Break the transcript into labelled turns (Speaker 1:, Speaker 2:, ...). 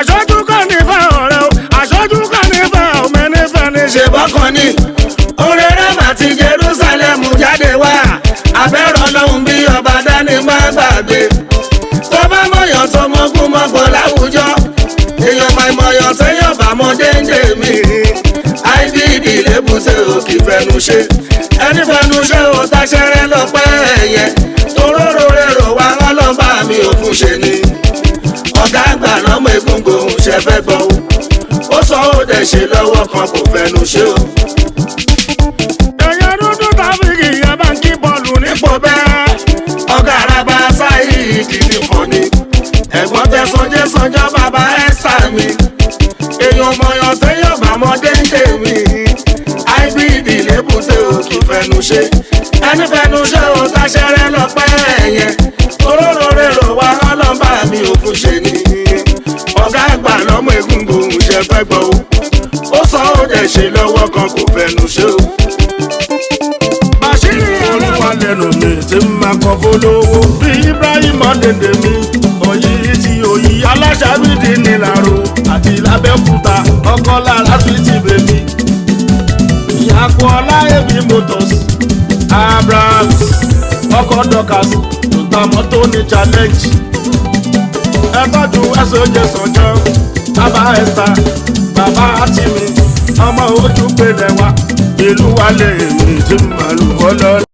Speaker 1: aṣojú kan ní fẹ́ ọ̀rẹ́ o aṣojú kan ní fẹ́ òmìnirfẹ́ ní ṣe bọ́kàn ní. òrèrè màtí Jerusalem jáde wá abẹ́rọ̀ lọ́hùn bí ọba dání má gbàgbé. tó bá mọ̀yàn tó mọ́gún mọ́gbọ́n láwùjọ èèyàn máa mọ̀yàn téèyàn bá mọ déńdé mi. IBD lébùté òkè fẹnu ṣe ẹni fẹnu ṣe ò táṣẹrẹ lọpẹ ẹyẹ toróró rèrò wá ọlọ́ba mi ò fún ṣe ni. ọ̀gá àgbà lọ́mọ egungun ṣe fẹ́ gbọ́ ó sọ ó dẹ̀ ṣe lọ́wọ́ kan kò fẹnu ṣe o. èèyàn dúdú tàbíkì yẹn bá ń kí bọ́ọ̀lù nípò bẹ́ẹ̀. ọ̀gá araba Saheed ní fọ́ni ẹ̀gbọ́n tẹ̀sán jẹ́ sanjọ́ bàbá ẹ́sà mi. èèyàn mọ̀yàn téèyàn bá mọ déńdé mi. IBD lébùté òkè fẹnu ṣe ẹni fẹnu ṣe ò táṣẹrẹ lọpẹ ẹyẹ toróró rèrò wá ọlọ́ba mi ò fún ṣe ni. ọ̀gá àgbà lọ́mọ egungun ṣe fẹ́ gbọ́ ó sọ ó dẹ̀ ṣe lọ́wọ́ kan kò fẹnu ṣe o. àṣírí olúwa lẹ́nu mi ti máa kọ́ fólówó bí Ibrahim ọ̀dẹ̀dẹ̀ mi òyì tí òyì aláṣàbídì nílàró àti lábẹ́kúta ọkọ̀ lára fi ti bèbí. ìyàpọ̀ ọláyẹ̀bí motors Abrahams ọkọ̀ Dorcas tó ta mọ́tò ní challenge. ẹ tọ́jú ẹ̀sọ́jẹ́ sọ̀jọ́ bàbá ẹ̀ta bàbá àtìmí ọmọ ojú pèlè wa ìlú wa lè mi ti màlúù ọlọ́lá.